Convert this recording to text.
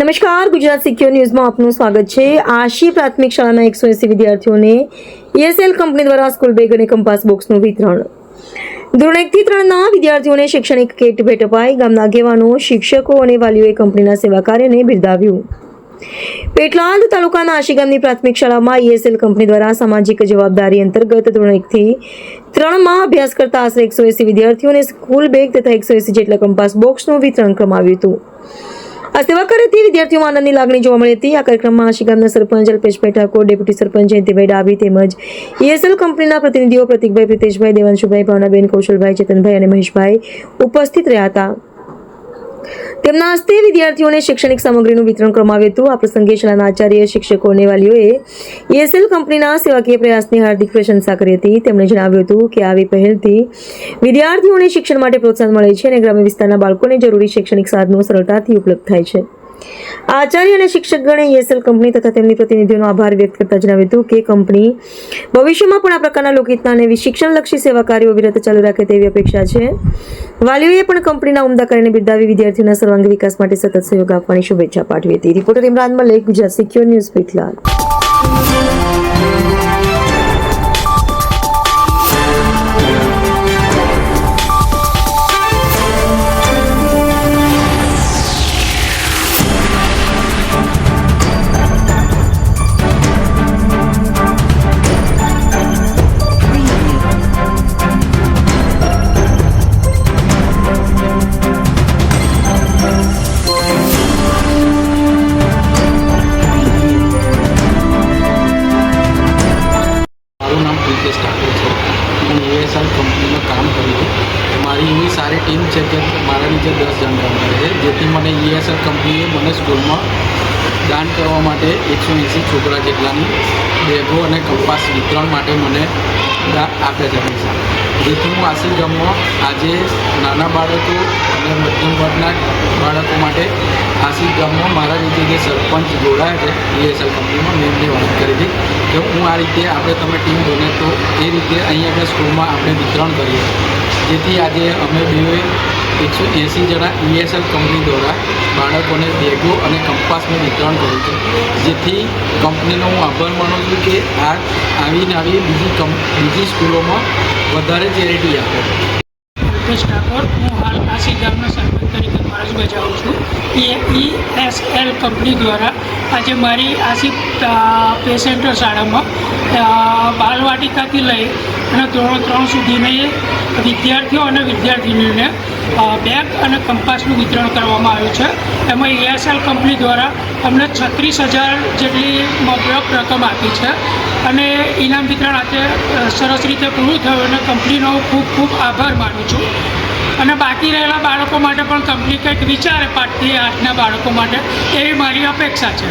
નમસ્કાર, ગુજરાત સિક્યોર ન્યૂઝમાં આપનું સ્વાગત છે। આશી પ્રાથમિક શાળાના 180 વિદ્યાર્થીઓને ESL કંપની દ્વારા સ્કૂલ બેગ અને કંપાસ બોક્સનું વિતરણ। ધોરણ 1 થી 3ના વિદ્યાર્થીઓને શૈક્ષણિક કીટ ભેટ અપાઈ। ગામના આગેવાનો, શિક્ષકો અને વાલીઓએ કંપનીના સેવા કાર્યને બિરદાવ્યું। પેટલાદ તાલુકાના આશી ગામની પ્રાથમિક શાળામાં ESL કંપની દ્વારા સામાજિક જવાબદારી અંતર્ગત ધોરણ 1 થી 3માં અભ્યાસ કરતા આશરે 180 વિદ્યાર્થીઓને સ્કૂલ બેગ તથા 180 જેટલા કંપાસ બોક્સનું વિતરણ કરવામાં આવ્યું હતું। આ સેવા કાર્યથી વિદ્યાર્થીઓમાં આનંદની લાગણી જોવા મળી હતી। આ કાર્યક્રમમાં આશી ગામના સરપંચ અલ્પેશભાઈ ઠાકોર, ડેપ્યુટી સરપંચ જયંતિભાઈ ડાભી તેમજ ESL કંપનીના પ્રતિનિધિઓ પ્રતિકભાઈ, પ્રિતેશભાઈ, દેવાંશુભાઈ, ભાવનાબેન, કૌશલભાઈ, ચેતનભાઈ અને મહેશભાઈ ઉપસ્થિત રહ્યા હતા। તેમના હસ્તે વિદ્યાર્થીઓને શૈક્ષણિક સામગ્રીનું વિતરણ કરવામાં આવ્યું હતું। આ પ્રસંગે શાળાના આચાર્ય, શિક્ષકો અને વાલીઓએ ESL કંપનીના સેવાકીય પ્રયાસની હાર્દિક પ્રશંસા કરી હતી। તેમણે જણાવ્યું હતું કે આવી પહેલથી વિદ્યાર્થીઓને શિક્ષણ માટે પ્રોત્સાહન મળે છે અને ગ્રામ્ય વિસ્તારના બાળકોને જરૂરી શૈક્ષણિક સાધનો સરળતાથી ઉપલબ્ધ થાય છે। આચાર્ય અને શિક્ષકગણે ESL કંપની તથા તેમની પ્રતિનિધિઓનો આભાર વ્યક્ત કરતા જણાવ્યું હતું કે કંપની ભવિષ્યમાં પણ આ પ્રકારના લોકહિતના અને શિક્ષણલક્ષી સેવા કાર્યો અવિરત ચાલુ રાખે તેવી અપેક્ષા છે। વાલીઓએ પણ કંપનીના ઉમદા કાર્યને બિરદાવી વિદ્યાર્થીઓના સર્વાંગી વિકાસ માટે સતત સહયોગ આપવાની શુભેચ્છા પાઠવી હતી। Reporter Imran Malik, Gujarat secure news, Petlad. મારું નામ પ્રિતેશ ઠાકોર છે। હું ESL કંપનીમાં કામ કરું છું। મારી એવી સારી ટીમ છે કે મારા નીચે 10 જણ કામ કરે છે, જેથી મને ESL કંપનીએ મને સ્કૂલમાં દાન કરવા માટે 180 છોકરા જેટલાની બેગો અને કંપાસ વિતરણ માટે મને આપે છે પૈસા। જેથી હું આશી ગામમાં આજે નાના બાળકો અને મધ્યમ વર્ગના બાળકો માટે આશી ગામમાં મારા રીતે જે સરપંચ જોડાયા છે ESL કંપનીમાં, મેં એમને વાત કરી હતી કે હું આ રીતે આપણે તમે ટીમ બને તો એ રીતે અહીં આપણે સ્કૂલમાં આપણે વિતરણ કરીએ, જેથી આજે અમે બે 180 જણા ESL કંપની દ્વારા બાળકોને બેગો અને કંપાસનું વિતરણ કર્યું છે, જેથી કંપનીનો હું આભાર માનું છું કે આવી બીજી સ્કૂલોમાં વધારે ચેરિટી આપે। અલ્પેશ ઠાકોર, હું હાલ આશી ગામના સરપંચ તરીકે ફરજ બજાવું છું। ESL કંપની દ્વારા આજે મારી આશી પે સેન્ટર શાળામાં બાલવાટિકાથી લઈ અને ધોરણ 3 સુધીની વિદ્યાર્થીઓ અને વિદ્યાર્થીનીઓને બેગ અને કંપાસનું વિતરણ કરવામાં આવ્યું છે। એમાં ESL કંપની દ્વારા અમને 36,000 જેટલી મબલક રકમ આપી છે અને ઇનામ વિતરણ આજે સરસ રીતે પૂરું થયું અને કંપનીનો ખૂબ ખૂબ આભાર માનું છું। અને બાકી રહેલા બાળકો માટે પણ કંપની કંઈક વિચારે 5 થી 8ના બાળકો માટે, એવી મારી અપેક્ષા છે।